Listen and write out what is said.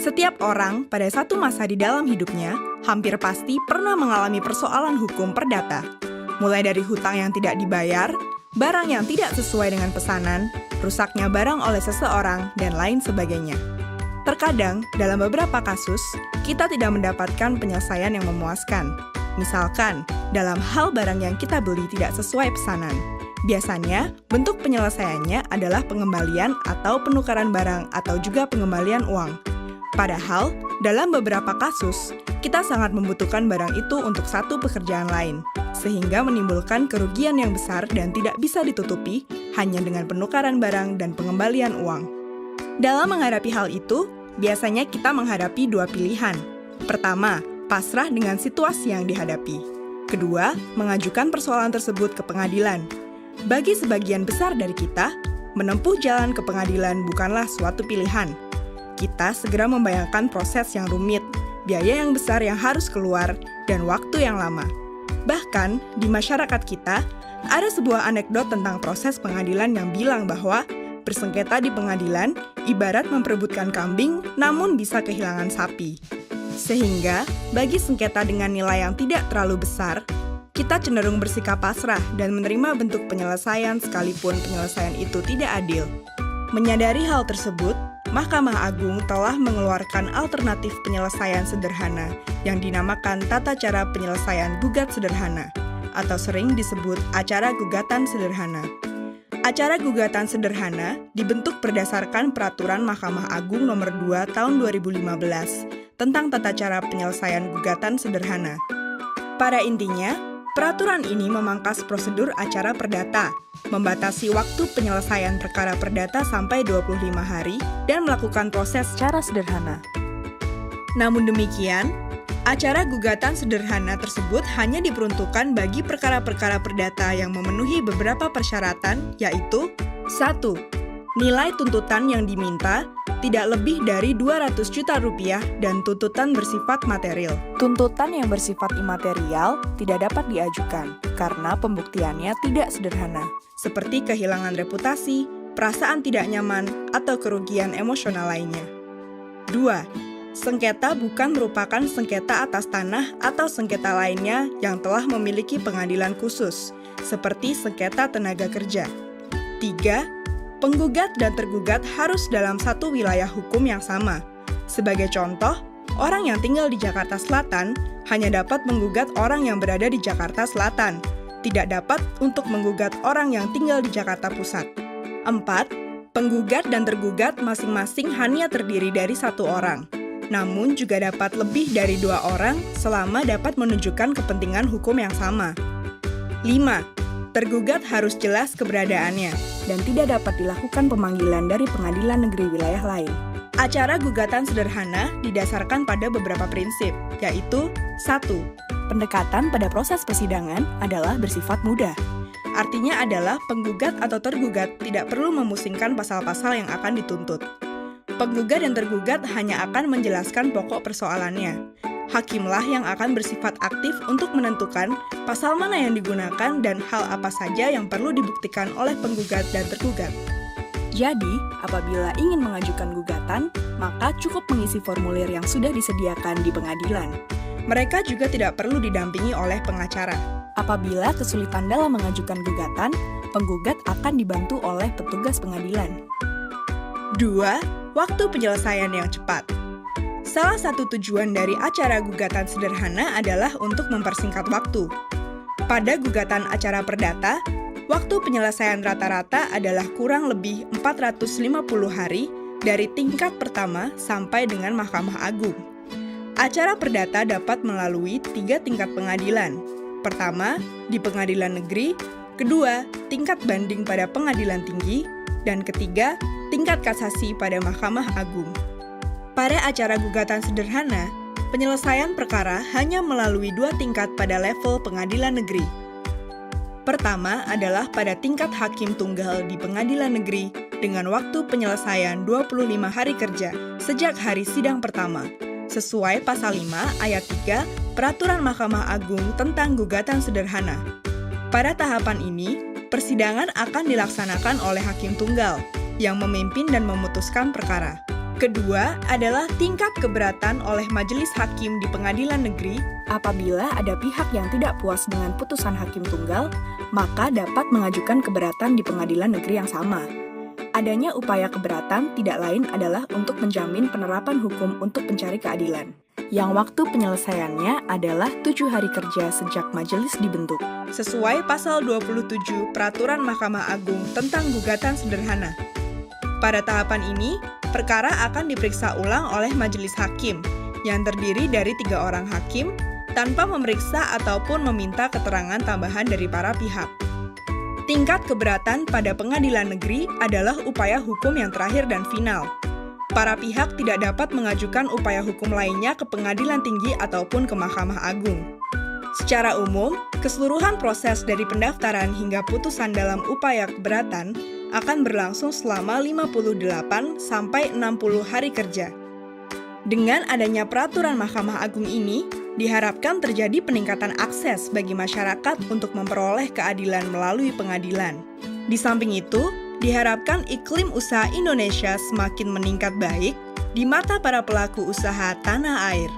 Setiap orang pada satu masa di dalam hidupnya hampir pasti pernah mengalami persoalan hukum perdata. Mulai dari hutang yang tidak dibayar, barang yang tidak sesuai dengan pesanan, rusaknya barang oleh seseorang, dan lain sebagainya. Terkadang, dalam beberapa kasus, kita tidak mendapatkan penyelesaian yang memuaskan. Misalkan, dalam hal barang yang kita beli tidak sesuai pesanan. Biasanya, bentuk penyelesaiannya adalah pengembalian atau penukaran barang atau juga pengembalian uang. Padahal, dalam beberapa kasus, kita sangat membutuhkan barang itu untuk satu pekerjaan lain, sehingga menimbulkan kerugian yang besar dan tidak bisa ditutupi hanya dengan penukaran barang dan pengembalian uang. Dalam menghadapi hal itu, biasanya kita menghadapi dua pilihan. Pertama, pasrah dengan situasi yang dihadapi. Kedua, mengajukan persoalan tersebut ke pengadilan. Bagi sebagian besar dari kita, menempuh jalan ke pengadilan bukanlah suatu pilihan. Kita segera membayangkan proses yang rumit, biaya yang besar yang harus keluar, dan waktu yang lama. Bahkan, di masyarakat kita, ada sebuah anekdot tentang proses pengadilan yang bilang bahwa bersengketa di pengadilan ibarat memperebutkan kambing, namun bisa kehilangan sapi. Sehingga, bagi sengketa dengan nilai yang tidak terlalu besar, kita cenderung bersikap pasrah dan menerima bentuk penyelesaian sekalipun penyelesaian itu tidak adil. Menyadari hal tersebut, Mahkamah Agung telah mengeluarkan alternatif penyelesaian sederhana yang dinamakan Tata Cara Penyelesaian Gugat Sederhana, atau sering disebut Acara Gugatan Sederhana. Acara gugatan sederhana dibentuk berdasarkan Peraturan Mahkamah Agung Nomor 2 Tahun 2015 tentang Tata Cara Penyelesaian Gugatan Sederhana. Pada intinya, peraturan ini memangkas prosedur acara perdata, membatasi waktu penyelesaian perkara perdata sampai 25 hari, dan melakukan proses secara sederhana. Namun demikian, acara gugatan sederhana tersebut hanya diperuntukkan bagi perkara-perkara perdata yang memenuhi beberapa persyaratan, yaitu 1. Nilai tuntutan yang diminta tidak lebih dari 200 juta rupiah dan tuntutan bersifat material. Tuntutan yang bersifat imaterial tidak dapat diajukan karena pembuktiannya tidak sederhana, seperti kehilangan reputasi, perasaan tidak nyaman, atau kerugian emosional lainnya. 2. Sengketa bukan merupakan sengketa atas tanah atau sengketa lainnya yang telah memiliki pengadilan khusus, seperti sengketa tenaga kerja. 3. Penggugat dan tergugat harus dalam satu wilayah hukum yang sama. Sebagai contoh, orang yang tinggal di Jakarta Selatan hanya dapat menggugat orang yang berada di Jakarta Selatan, tidak dapat untuk menggugat orang yang tinggal di Jakarta Pusat. 4. Penggugat dan tergugat masing-masing hanya terdiri dari satu orang, namun juga dapat lebih dari 2 orang selama dapat menunjukkan kepentingan hukum yang sama. 5. Tergugat harus jelas keberadaannya dan tidak dapat dilakukan pemanggilan dari pengadilan negeri wilayah lain. Acara gugatan sederhana didasarkan pada beberapa prinsip, yaitu 1. Pendekatan pada proses persidangan adalah bersifat mudah. Artinya adalah penggugat atau tergugat tidak perlu memusingkan pasal-pasal yang akan dituntut. Penggugat dan tergugat hanya akan menjelaskan pokok persoalannya. Hakimlah yang akan bersifat aktif untuk menentukan pasal mana yang digunakan dan hal apa saja yang perlu dibuktikan oleh penggugat dan tergugat. Jadi, apabila ingin mengajukan gugatan, maka cukup mengisi formulir yang sudah disediakan di pengadilan. Mereka juga tidak perlu didampingi oleh pengacara. Apabila kesulitan dalam mengajukan gugatan, penggugat akan dibantu oleh petugas pengadilan. 2. Waktu penyelesaian yang cepat. Salah satu tujuan dari acara gugatan sederhana adalah untuk mempersingkat waktu. Pada gugatan acara perdata, waktu penyelesaian rata-rata adalah kurang lebih 450 hari dari tingkat pertama sampai dengan Mahkamah Agung. Acara perdata dapat melalui 3 tingkat pengadilan. Pertama, di pengadilan negeri, kedua, tingkat banding pada pengadilan tinggi, dan ketiga, tingkat kasasi pada Mahkamah Agung. Pada acara gugatan sederhana, penyelesaian perkara hanya melalui 2 tingkat pada level pengadilan negeri. Pertama adalah pada tingkat hakim tunggal di pengadilan negeri dengan waktu penyelesaian 25 hari kerja sejak hari sidang pertama, sesuai pasal 5 ayat 3 Peraturan Mahkamah Agung tentang gugatan sederhana. Pada tahapan ini, persidangan akan dilaksanakan oleh hakim tunggal yang memimpin dan memutuskan perkara. Kedua adalah tingkat keberatan oleh majelis hakim di pengadilan negeri. Apabila ada pihak yang tidak puas dengan putusan hakim tunggal, maka dapat mengajukan keberatan di pengadilan negeri yang sama. Adanya upaya keberatan tidak lain adalah untuk menjamin penerapan hukum untuk pencari keadilan, yang waktu penyelesaiannya adalah 7 hari kerja sejak majelis dibentuk. Sesuai pasal 27 Peraturan Mahkamah Agung tentang gugatan sederhana. Pada tahapan ini, perkara akan diperiksa ulang oleh majelis hakim, yang terdiri dari 3 orang hakim, tanpa memeriksa ataupun meminta keterangan tambahan dari para pihak. Tingkat keberatan pada pengadilan negeri adalah upaya hukum yang terakhir dan final. Para pihak tidak dapat mengajukan upaya hukum lainnya ke pengadilan tinggi ataupun ke Mahkamah Agung. Secara umum, keseluruhan proses dari pendaftaran hingga putusan dalam upaya keberatan akan berlangsung selama 58 sampai 60 hari kerja. Dengan adanya peraturan Mahkamah Agung ini, diharapkan terjadi peningkatan akses bagi masyarakat untuk memperoleh keadilan melalui pengadilan. Di samping itu, diharapkan iklim usaha Indonesia semakin meningkat baik di mata para pelaku usaha tanah air.